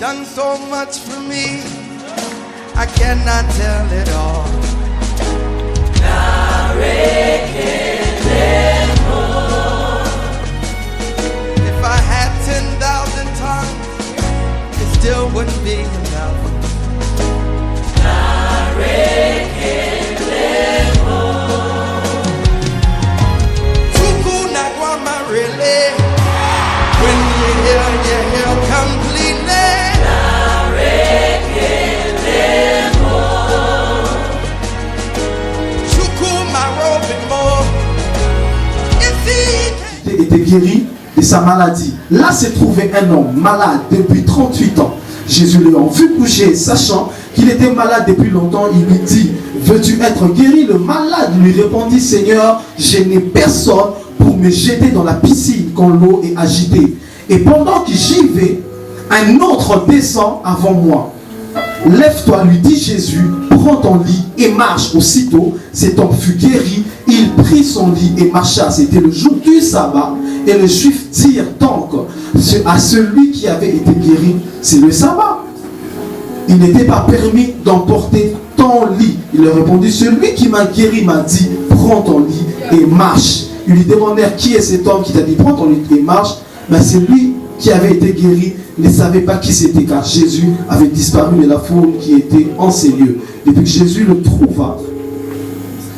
done so much for me, I cannot tell it all. If I had 10,000 tongues, it still wouldn't be enough. Tuku Nagwama really, when you hear completely. Chuku Marobi more. Il était guéri de sa maladie. Là se trouvait un homme malade depuis 38 ans. Jésus l'ayant vu coucher, sachant qu'il était malade depuis longtemps, il lui dit: veux-tu être guéri? Le malade lui répondit: Seigneur, je n'ai personne pour me jeter dans la piscine quand l'eau est agitée. Et pendant que j'y vais, un autre descend avant moi. Lève-toi, lui dit Jésus, prends ton lit et marche. Aussitôt, cet homme fut guéri, il prit son lit et marcha. C'était le jour du sabbat. Et les Juifs dirent donc à celui qui avait été guéri: c'est le sabbat. Il n'était pas permis d'emporter ton lit. Il leur répondit: celui qui m'a guéri m'a dit: prends ton lit et marche. Ils lui demandèrent: qui est cet homme qui t'a dit prends ton lit et marche? Mais c'est lui qui avait été guéri ne savait pas qui c'était, car Jésus avait disparu de la foule qui était en ces lieux. Depuis que Jésus le trouva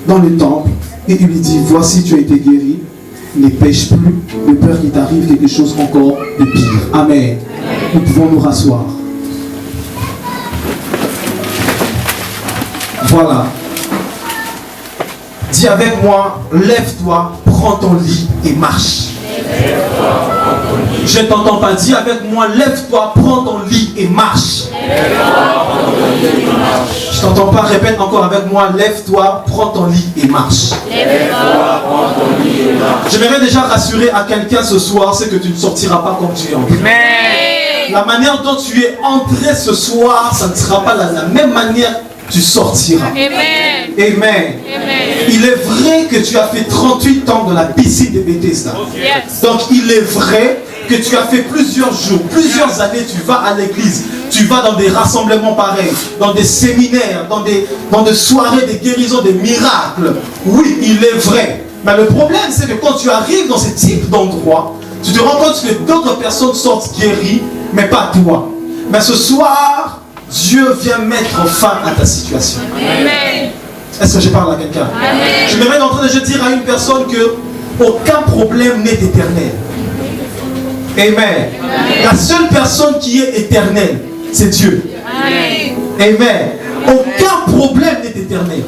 dans le temple, et il lui dit: voici, tu as été guéri, ne pêche plus, de peur qu'il t'arrive quelque chose encore de pire. Amen. Nous pouvons nous rasseoir. Voilà. Dis avec moi: lève-toi, prends ton lit et marche. Je ne t'entends pas. Dis avec moi: lève-toi, prends ton lit et marche. Je ne t'entends pas. Répète encore avec moi: lève-toi, prends ton lit et marche. J'aimerais déjà rassurer à quelqu'un ce soir, c'est que tu ne sortiras pas comme tu es entré. La manière dont tu es entré ce soir, ça ne sera pas la même manière que tu sortiras. Amen. Amen. Il est vrai que tu as fait 38 ans dans la piscine de Bethesda. Yes. Donc il est vrai que tu as fait plusieurs jours, plusieurs années, tu vas à l'église, tu vas dans des rassemblements pareils, dans des séminaires, dans des soirées de guérison, des miracles. Oui, il est vrai. Mais le problème, c'est que quand tu arrives dans ce type d'endroit, tu te rends compte que d'autres personnes sortent guéries, mais pas toi. Mais ce soir, Dieu vient mettre fin à ta situation. Amen. Est-ce que je parle à quelqu'un? Je me mets en train de dire à une personne que aucun problème n'est éternel. Amen. La seule personne qui est éternelle, c'est Dieu. Amen. Aucun problème n'est éternel.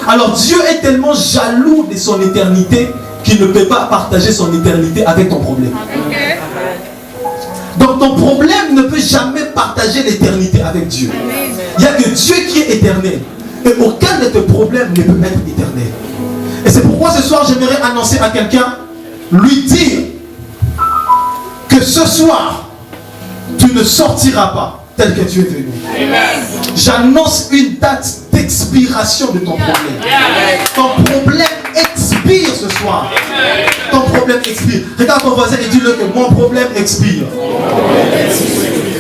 Alors Dieu est tellement jaloux de son éternité qu'il ne peut pas partager son éternité avec ton problème. Donc ton problème ne peut jamais partager l'éternité avec Dieu. Il n'y a que Dieu qui est éternel. Et aucun de tes problèmes ne peut être éternel. Et c'est pourquoi ce soir j'aimerais annoncer à quelqu'un, lui dire que ce soir, tu ne sortiras pas tel que tu es venu. J'annonce une date d'expiration de ton problème. Ton problème expire ce soir. Ton problème expire. Regarde ton voisin et dis-le que mon problème expire.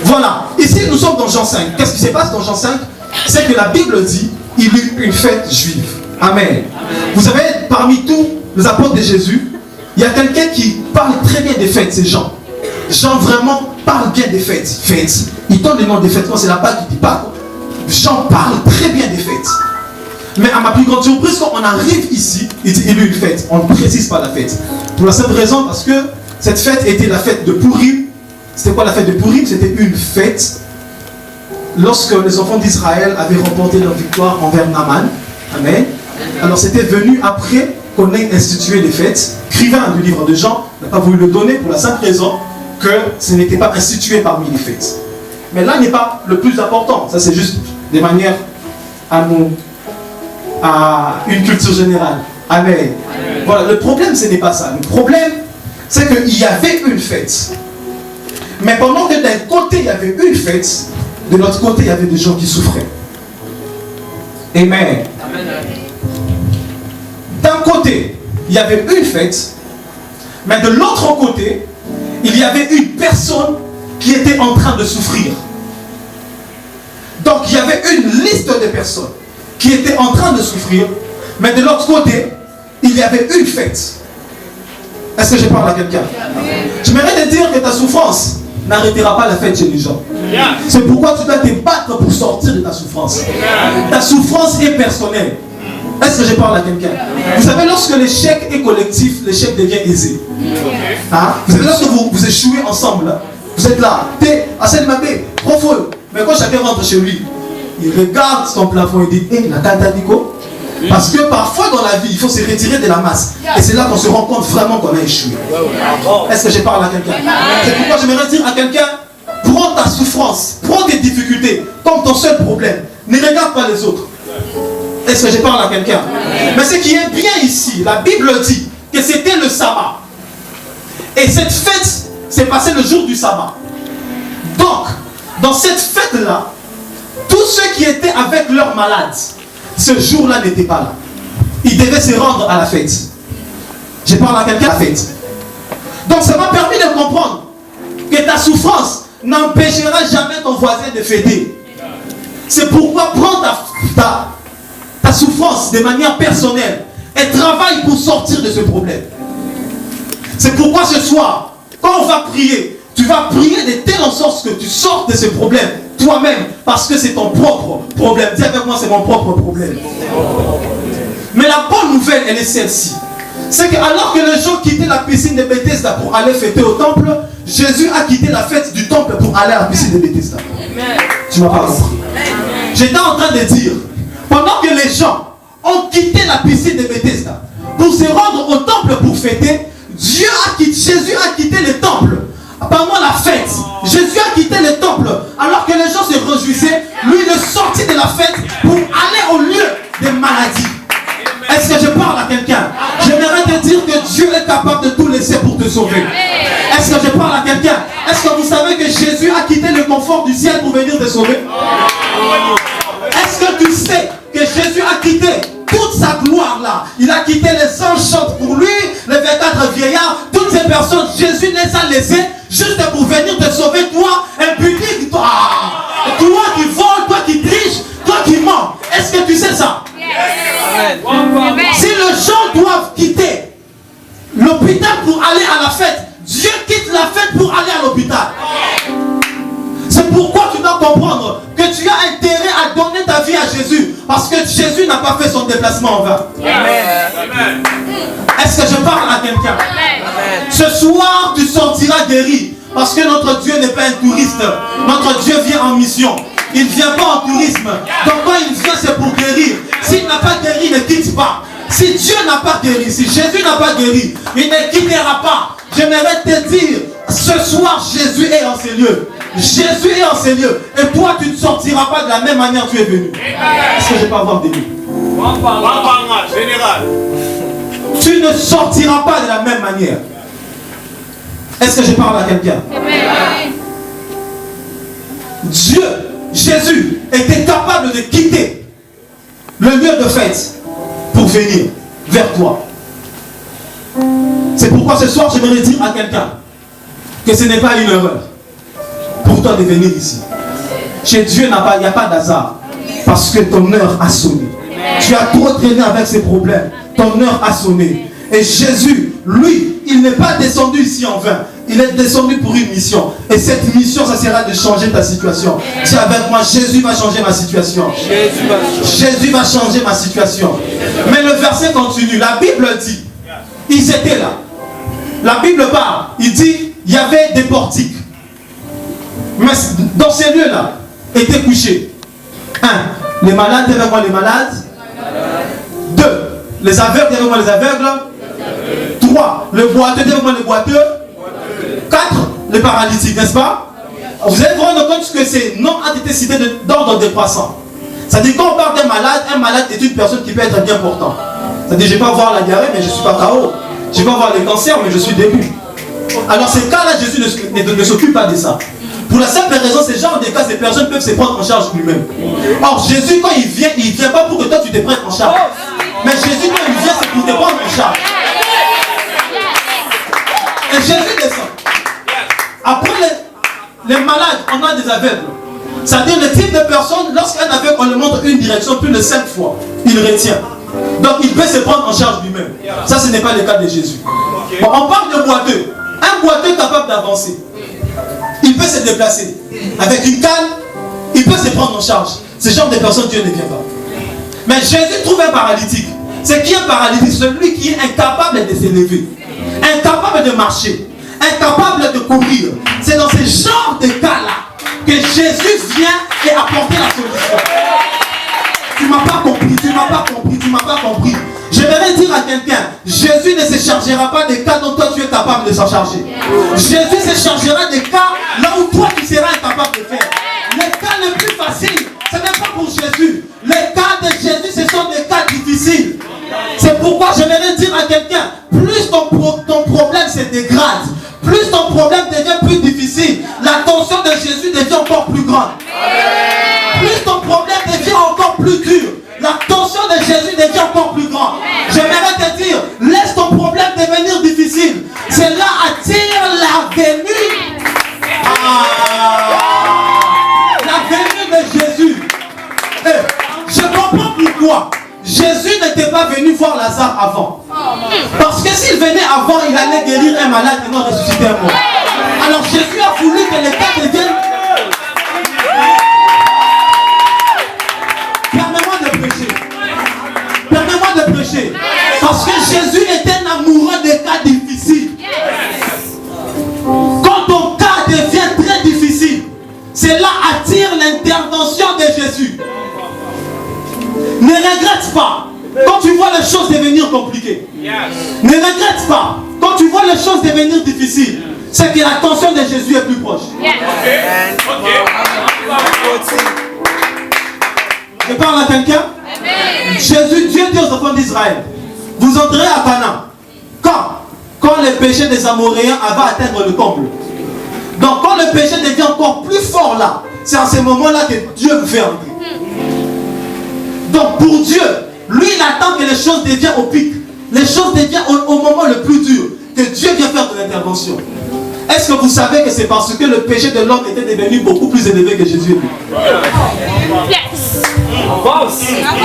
Voilà. Ici, nous sommes dans Jean 5. Qu'est-ce qui se passe dans Jean 5? C'est que la Bible dit il y eut une fête juive. Amen. Vous savez, parmi tous les apôtres de Jésus, il y a quelqu'un qui parle très bien des fêtes, c'est Jean. Jean vraiment parle bien des fêtes. Fêtes. Il donne le nom des fêtes, c'est la Bible qui dit pas. Jean parle très bien des fêtes. Mais à ma plus grande surprise, quand on arrive ici, il dit il y a eu une fête. On ne précise pas la fête. Pour la simple raison parce que cette fête était la fête de Pourim. C'était quoi la fête de Pourim? C'était une fête lorsque les enfants d'Israël avaient remporté leur victoire envers Naaman. Amen. Alors c'était venu après qu'on ait institué les fêtes. Écrivain du livre de Jean n'a pas voulu le donner pour la simple raison que ce n'était pas institué parmi les fêtes. Mais là n'est pas le plus important. Ça c'est juste des manières à une culture générale. Amen. Voilà, le problème ce n'est pas ça. Le problème c'est qu'il y avait une fête. Mais pendant que d'un côté il y avait une fête, de l'autre côté il y avait des gens qui souffraient. Amen. D'un côté il y avait une fête, mais de l'autre côté il y avait une personne qui était en train de souffrir. Donc il y avait une liste de personnes qui étaient en train de souffrir, mais de l'autre côté, il y avait une fête. Est-ce que je parle à quelqu'un? J'aimerais te dire que ta souffrance n'arrêtera pas la fête chez les gens. C'est pourquoi tu dois te battre pour sortir de ta souffrance. Ta souffrance est personnelle. Est-ce que je parle à quelqu'un? Vous savez, lorsque l'échec est collectif, l'échec devient aisé. Hein? Vous savez, lorsque vous échouez ensemble, vous êtes là, t'es à cette mapée, profond. Mais quand chacun rentre chez lui, il regarde son plafond et dit, hé, la cata Nico. Parce que parfois dans la vie, il faut se retirer de la masse. Et c'est là qu'on se rend compte vraiment qu'on a échoué. Est-ce que je parle à quelqu'un? C'est pourquoi j'aimerais dire à quelqu'un, prends ta souffrance, prends tes difficultés comme ton seul problème. Ne regarde pas les autres. Est-ce que je parle à quelqu'un? Mais ce qui est bien ici, la Bible dit que c'était le sabbat. Et cette fête s'est passée le jour du sabbat. Donc, dans cette fête-là, tous ceux qui étaient avec leurs malades, ce jour-là n'étaient pas là. Ils devaient se rendre à la fête. Je parle à quelqu'un à la fête. Donc ça m'a permis de comprendre que ta souffrance n'empêchera jamais ton voisin de fêter. C'est pourquoi prends ta souffrance de manière personnelle et travaille pour sortir de ce problème. C'est pourquoi ce soir, quand on va prier, tu vas prier de telle en sorte que tu sortes de ce problème toi-même, parce que c'est ton propre problème. Dis avec moi, c'est mon propre problème. Mais la bonne nouvelle, elle est celle-ci. C'est que alors que les gens quittaient la piscine de Bethesda pour aller fêter au temple, Jésus a quitté la fête du temple pour aller à la piscine de Bethesda. Tu m'as pas compris. J'étais en train de dire, pendant que les gens ont quitté la piscine de Bethesda pour se rendre au temple pour fêter, Jésus a quitté le temple. Pendant la fête, Jésus a quitté le temple alors que les gens se réjouissaient. Lui, il est sorti de la fête pour aller au lieu des maladies. Est-ce que je parle à quelqu'un? J'aimerais te dire que Dieu est capable de tout laisser pour te sauver. Est-ce que je parle à quelqu'un? Est-ce que vous savez que Jésus a quitté le confort du ciel pour venir te sauver? Est-ce que tu sais que Jésus a quitté toute sa gloire là? Il a quitté les anges chantent pour lui, les 24 vieillards, toutes ces personnes, Jésus les a laissés juste pour venir te sauver, toi, impunique, toi qui voles, toi qui triches, toi qui mens. Est-ce que tu sais ça? Si les gens doivent quitter l'hôpital pour aller à la fête, Dieu quitte la fête pour aller à l'hôpital. C'est pourquoi tu dois comprendre que tu as intérêt à donner ta vie à Jésus, parce que Jésus n'a pas fait son déplacement en vain. Est-ce que je parle à quelqu'un? Ce soir, tu sortiras guéri, parce que notre Dieu n'est pas un touriste. Notre Dieu vient en mission. Il ne vient pas en tourisme. Donc quand il vient, c'est pour guérir. S'il n'a pas guéri, ne quitte pas. Si Dieu n'a pas guéri, si Jésus n'a pas guéri, il ne quittera pas. J'aimerais te dire, ce soir, Jésus est en ces lieux. Jésus est en ces lieux. Et toi, tu ne sortiras pas de la même manière que tu es venu. Est-ce que je peux avoir des mots? Tu ne sortiras pas de la même manière. Est-ce que je parle à quelqu'un? Dieu, Jésus, était capable de quitter le lieu de fête pour venir vers toi. C'est pourquoi ce soir, j'aimerais dire à quelqu'un que ce n'est pas une erreur pour toi de venir ici. Chez Dieu, il n'y a pas d'hasard. Parce que ton heure a sonné. Tu as trop traîné avec ces problèmes. Ton heure a sonné. Et Jésus, lui, il n'est pas descendu ici en vain. Il est descendu pour une mission. Et cette mission, ça sera de changer ta situation. Dis avec moi, Jésus va changer ma situation. Jésus va changer ma situation. Mais le verset continue. La Bible dit, ils étaient là. La Bible parle. Il dit, il y avait des portiques. Mais dans ces lieux-là, étaient couchés. 1. Les malades, avec moi les malades. 2. Les aveugles, avec moi les aveugles. 3. Le boiteux, avec moi les boiteux. 4. Les paralytiques, n'est-ce pas? Vous allez vous rendre compte que ces noms ont été cités d'ordre décroissant. C'est-à-dire quand on parle d'un malade, un malade est une personne qui peut être bien portant. C'est-à-dire je ne vais pas avoir la diarrhée, mais je ne suis pas KO. Je vais avoir les cancers, mais je suis debout. Alors ces cas-là, Jésus ne s'occupe pas de ça. Pour la simple raison, ces genres de cas, ces personnes peuvent se prendre en charge lui-même. Or, Jésus, quand il vient pas pour que toi tu te prennes en charge. Mais Jésus, quand il vient, c'est pour te prendre en charge. Et Jésus descend. Après les malades, on a des aveugles. C'est-à-dire le type de personne, lorsqu'un aveugle, on lui montre une direction plus de 5 fois, il retient. Donc il peut se prendre en charge lui-même. Ça, ce n'est pas le cas de Jésus. Bon, on parle de boiteux. Un boiteux capable d'avancer. Il peut se déplacer. Avec une canne, il peut se prendre en charge. Ce genre de personne, Dieu ne vient pas. Mais Jésus trouve un paralytique. C'est qui un paralytique? Celui qui est incapable de s'élever, incapable de marcher, incapable de courir. C'est dans ce genre de cas-là que Jésus vient et apporte la solution. Tu ne m'as pas compris, tu ne m'as pas compris, tu ne m'as pas compris. Je vais dire à quelqu'un, Jésus ne se chargera pas des cas dont toi tu es capable de s'en charger. Jésus se chargera des cas là où toi tu seras incapable de faire. Les cas les plus faciles, ce n'est pas pour Jésus. Les cas de Jésus, ce sont des cas difficiles. C'est pourquoi je vais dire à quelqu'un, plus ton problème se dégrade, plus ton problème devient plus difficile, la tension de Jésus devient encore plus grande. Plus ton problème devient encore plus dur, la tension de Jésus devient encore plus grande. J'aimerais te dire, laisse ton problème devenir difficile. Cela attire la venue. La venue de Jésus. Je comprends pourquoi Jésus n'était pas venu voir Lazare avant. Parce que s'il venait avant, il allait guérir un malade et non ressusciter un mort. Alors Jésus a voulu que les cas deviennent... Permets-moi de prêcher. Permets-moi de prêcher. Parce que Jésus était un amoureux des cas difficiles. Quand ton cas devient très difficile, cela attire l'intervention de Jésus. Ne regrette pas quand tu vois les choses devenir compliquées. Ne regrette pas quand tu vois les choses devenir difficiles. C'est que l'attention de Jésus est plus proche. Je parle à quelqu'un. Jésus, Dieu dit aux enfants d'Israël, vous entrez à Canaan. Quand le péché des Amoréens va atteindre le comble. Donc quand le péché devient encore plus fort là, c'est à ce moment-là que Dieu vous fait entrer. Donc pour Dieu, lui il attend que les choses deviennent au pic. Les choses deviennent au moment le plus dur. Que Dieu vient faire de l'intervention. Est-ce que vous savez que c'est parce que le péché de l'homme était devenu beaucoup plus élevé que Jésus est venu?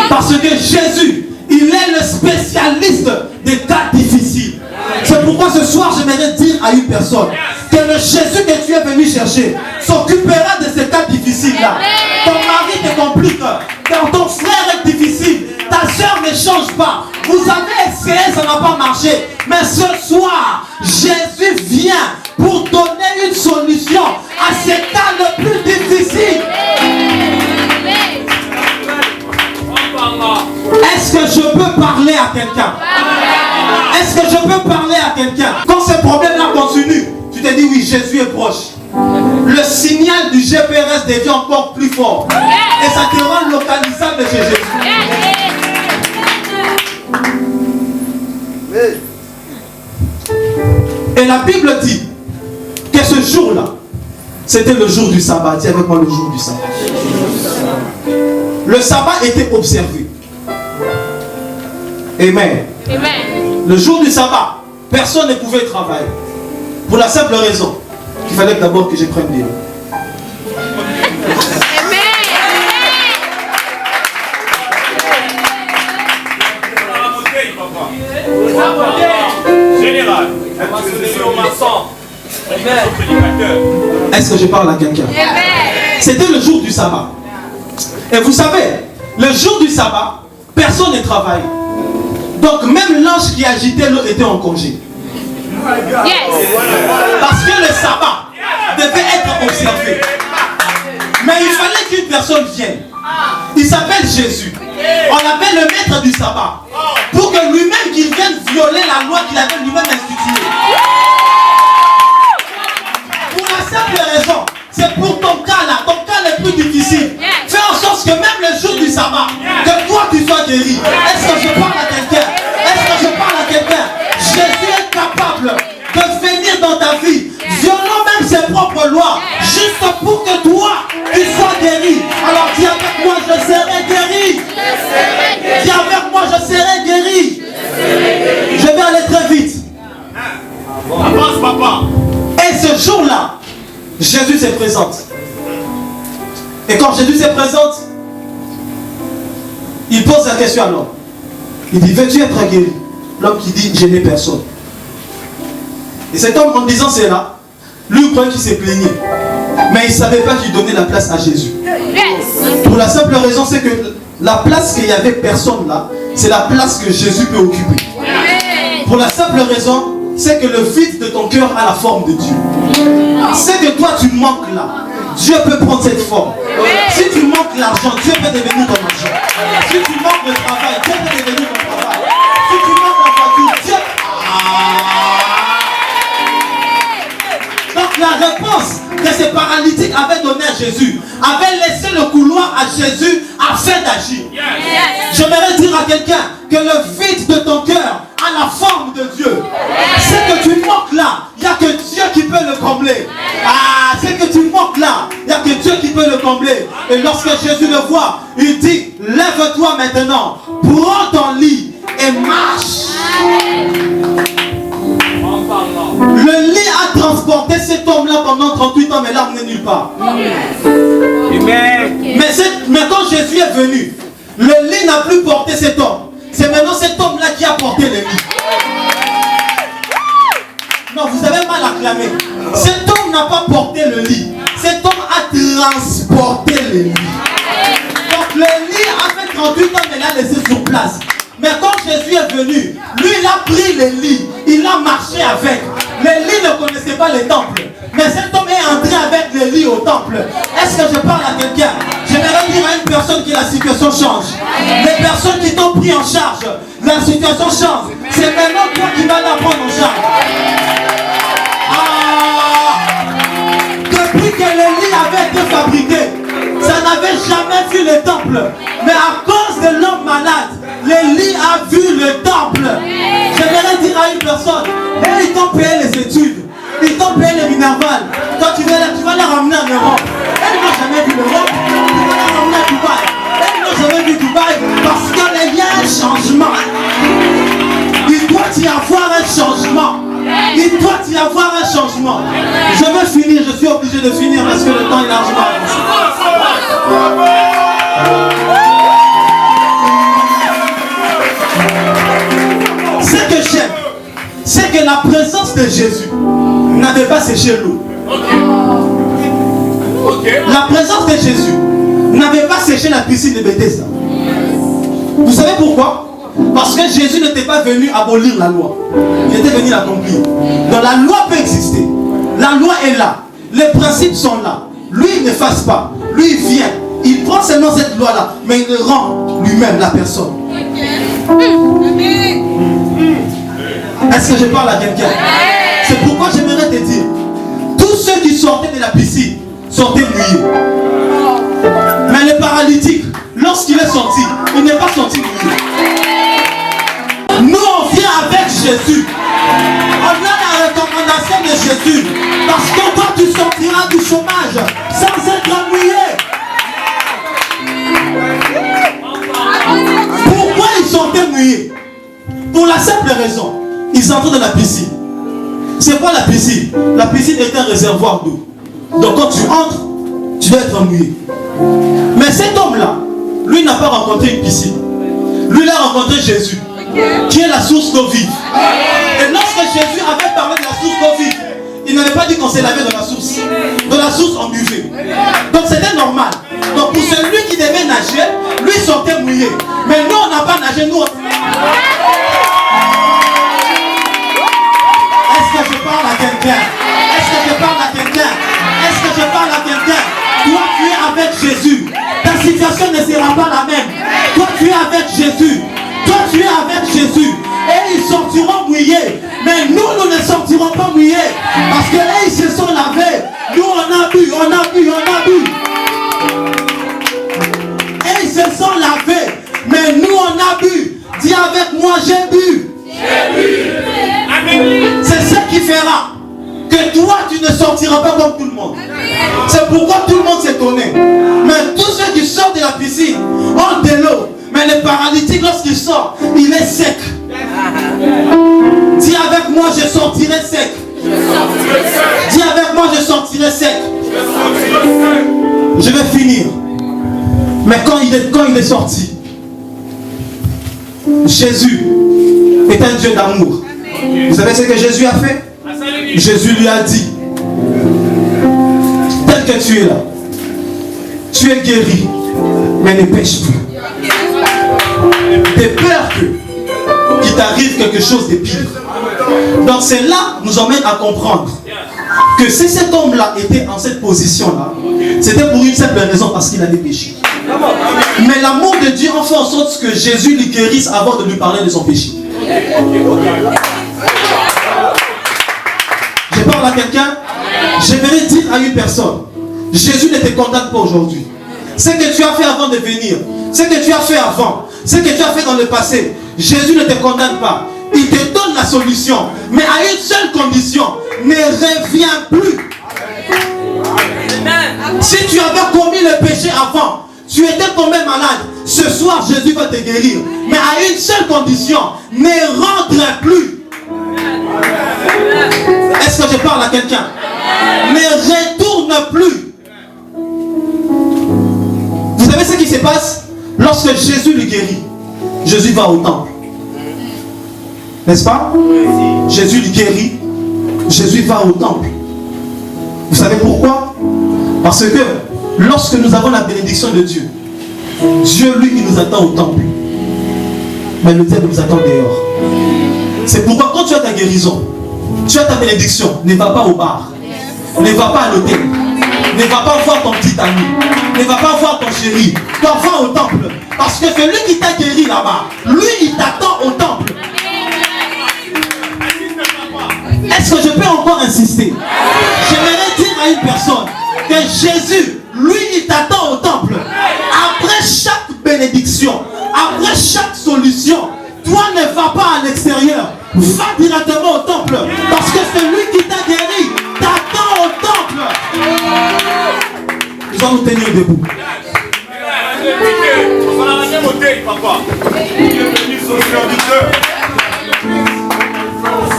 Parce que Jésus, il est le spécialiste des cas difficiles. C'est pourquoi ce soir j'aimerais dire à une personne que le Jésus que tu es venu chercher s'occupera de ces cas difficiles-là. Ton mari te complique, ton frère est difficile, ta soeur ne change pas. Vous avez essayé, ça n'a pas marché. Mais ce soir, Jésus vient pour donner une solution à ces cas le plus difficile. Est-ce que je peux parler à quelqu'un? Est-ce que je peux parler à quelqu'un? Quand ce problème-là continue, tu te dis oui, Jésus est proche. Le signal du GPS devient encore plus fort. Et ça te rend localisable chez Jésus. Et la Bible dit que ce jour-là, c'était le jour du sabbat. Dis avec moi le jour du sabbat. Le sabbat était observé. Amen. Amen. Le jour du sabbat, personne ne pouvait travailler. Pour la simple raison qu'il fallait d'abord que je prenne des eaux. Est-ce que je parle à quelqu'un? C'était le jour du sabbat. Et vous savez, le jour du sabbat, personne ne travaille. Donc même l'ange qui agitait l'eau était en congé. Parce que le sabbat devait être observé. Mais il fallait qu'une personne vienne. Il s'appelle Jésus. On l'appelle le maître du sabbat. Pour que lui-même qu'il vienne violer la loi qu'il avait lui-même instituée. Pour la simple raison, c'est pour ton cas là, ton cas le plus difficile. Fais en sorte que même le jour du sabbat, que toi tu sois guéri. Est-ce que je parle à quelqu'un? Est-ce que je parle à quelqu'un? Jésus est capable de venir dans ta vie, violant même ses propres lois, juste pour que toi tu sois guéri. Alors dis avec moi, je serai guéri. Dis avec moi, je serai guéri. Je vais aller très vite. Avance, papa. Et ce jour-là, Jésus se présente. Et Jésus se présente, il pose la question à l'homme. Il dit, veux-tu être guéri? L'homme qui dit, je n'ai personne. Et cet homme, en disant cela, lui, il croyait qu'il s'est plaigné. Mais il ne savait pas qu'il donnait la place à Jésus. Pour la simple raison, c'est que la place qu'il y avait personne là, c'est la place que Jésus peut occuper. Pour la simple raison, c'est que le vide de ton cœur a la forme de Dieu. C'est que toi, tu manques là. Dieu peut prendre cette forme. Si tu manques l'argent, Dieu peut devenir ton argent. Si tu manques le travail, Dieu peut devenir ton travail. Si tu manques la voiture, Dieu... Donc la réponse que ces paralytiques avaient donnée à Jésus avait laissé le couloir à Jésus afin d'agir. J'aimerais dire à quelqu'un que le vide de ton cœur a la forme de Dieu. C'est que tu manques là, il n'y a que Dieu qui peut le combler. Ah, c'est que tu manques là, il n'y a que Dieu qui peut le combler. Et lorsque Jésus le voit, il dit, lève-toi maintenant, prends ton lit et marche. Le lit a transporté cet homme-là pendant 38 ans, mais là, on n'est nulle part. Mais quand Jésus est venu, le lit n'a plus porté cet homme. C'est maintenant cet homme-là qui a porté le lit. Non, vous avez mal acclamé. Cet homme n'a pas porté le lit. Cet homme a transporté le lit. Donc le lit a fait 38 ans, mais l'a laissé sur place. Mais quand Jésus est venu, lui il a pris le lit, il a marché avec. Le lit ne connaissait pas le temple. Mais cet homme est entré avec le lit au temple. Est-ce que je parle à quelqu'un? J'aimerais dire à une personne que la situation change. Les personnes qui t'ont pris en charge, la situation change. C'est maintenant toi qui vas la prendre en charge. Depuis que le lit avait été fabriqué, ça n'avait jamais vu le temple. Mais à cause de l'homme malade, le lit a vu le temple. J'aimerais dire à une personne, hey, ils t'ont payé les études, ils t'ont payé les minervales. Toi tu vas la ramener en Europe. Elle n'a jamais vu l'Europe, tu vas la ramener à Dubaï. Elle n'a jamais vu Dubaï parce qu'il y a un changement. Il doit y avoir un changement. Il doit y avoir un changement. Je veux finir, je suis obligé de finir parce que le temps est largement avancé. Ce que j'aime, c'est que la présence de Jésus n'avait pas séché l'eau. La présence de Jésus n'avait pas séché la piscine de Bethesda. Vous savez pourquoi? Parce que Jésus n'était pas venu abolir la loi. Il était venu l'accomplir. Donc la loi peut exister. La loi est là. Les principes sont là. Lui, il n'efface pas. Lui, il vient. Il prend seulement cette loi-là. Mais il rend lui-même la personne. Est-ce que je parle à quelqu'un? C'est pourquoi j'aimerais te dire, tous ceux qui sortaient de la piscine sortaient mouillés. Mais le paralytique, lorsqu'il est sorti, il n'est pas sorti mouillé. Nous on vient avec Jésus. On a la recommandation de Jésus. Parce que toi tu sortiras du chômage sans être mouillé. Pourquoi ils sortaient mouillés? Pour la simple raison, ils entraient dans la piscine. C'est quoi la piscine? La piscine est un réservoir d'eau. Donc quand tu entres, tu dois être mouillé. Mais cet homme-là, lui n'a pas rencontré une piscine. Lui, il a rencontré Jésus, qui est la source d'eau vive. Et lorsque Jésus avait parlé de la source d'eau vive, il n'avait pas dit qu'on s'est lavé dans la source. Dans la source, on buvait. Donc c'était normal. Donc pour celui qui devait nager, lui sortait mouillé. Mais nous, on n'a pas nagé, nous. Est-ce que je parle à quelqu'un? Est-ce que je parle à quelqu'un? Est-ce que je parle à quelqu'un? Toi, tu es avec Jésus. Ta situation ne sera pas la même. Toi, tu es avec Jésus. Toi, tu es avec Jésus. Et ils sortiront mouillés. Mais nous, nous ne sortirons pas mouillés. Parce que là, ils se sont lavés. Nous, on a bu, on a bu, on a bu. Et ils se sont lavés. Mais nous, on a bu. Dis avec moi, j'ai bu. C'est ce qui fera que toi tu ne sortiras pas comme tout le monde. C'est pourquoi tout le monde s'étonnait. Mais tous ceux qui sortent de la piscine ont de l'eau. Mais le paralytique lorsqu'il sort, il est sec. Dis avec moi, je sortirai sec. Dis avec moi, je sortirai sec. Je vais finir. Mais quand il est sorti, Jésus est un Dieu d'amour. Vous savez ce que Jésus a fait? Jésus lui a dit, tel que tu es là, tu es guéri, mais ne pêche plus. T'es peur qu'il t'arrive quelque chose de pire. Donc c'est là nous emmène à comprendre que si cet homme-là était en cette position-là, c'était pour une simple raison, parce qu'il avait péché. Mais l'amour de Dieu a fait en sorte que Jésus lui guérisse avant de lui parler de son péché. Je parle à quelqu'un, je vais dire à une personne, Jésus ne te condamne pas aujourd'hui. Ce que tu as fait avant de venir, ce que tu as fait avant, ce que tu as fait dans le passé, Jésus ne te condamne pas. Il te donne la solution, mais à une seule condition, ne reviens plus. Si tu avais commis le péché avant, tu étais tombé malade, ce soir Jésus va te guérir. Mais à une seule condition, ne rentre plus. Est-ce que je parle à quelqu'un? Ne retourne plus. Vous savez ce qui se passe? Lorsque Jésus le guérit, Jésus va au temple. N'est-ce pas? Jésus le guérit, Jésus va au temple. Vous savez pourquoi? Parce que lorsque nous avons la bénédiction de Dieu, Dieu lui il nous attend au temple, mais le diable nous attend dehors. C'est pourquoi quand tu as ta guérison, tu as ta bénédiction, ne va pas au bar, ne va pas à l'hôtel, ne va pas voir ton petit ami, ne va pas voir ton chéri, toi va au temple. Parce que celui qui t'a guéri là-bas, lui il t'attend au temple. Est-ce que je peux encore insister? J'aimerais dire à une personne que Jésus, lui, il t'attend au temple. Après chaque bénédiction, après chaque solution, toi ne vas pas à l'extérieur. Va directement au temple. Parce que celui qui t'a guéri t'attend au temple. Nous allons nous tenir debout.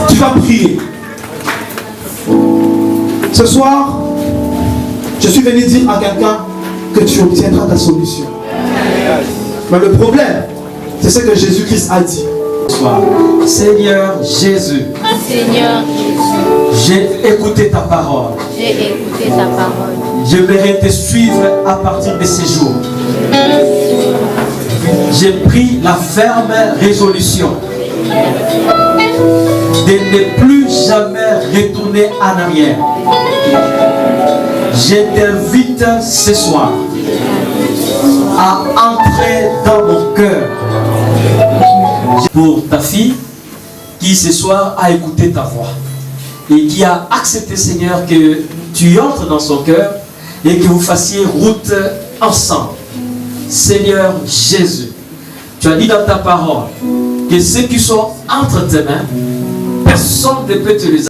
Tu vas prier. Ce soir, je suis venu dire à quelqu'un que tu obtiendras ta solution. Mais le problème, c'est ce que Jésus-Christ a dit. Seigneur Jésus, j'ai écouté ta parole. J'aimerais te suivre à partir de ces jours. J'ai pris la ferme résolution de ne plus jamais retourner en arrière. Je t'invite ce soir à entrer dans mon cœur. Pour ta fille qui ce soir a écouté ta voix et qui a accepté, Seigneur, que tu entres dans son cœur et que vous fassiez route ensemble. Seigneur Jésus, tu as dit dans ta parole que ceux qui sont entre tes mains, personne ne peut te les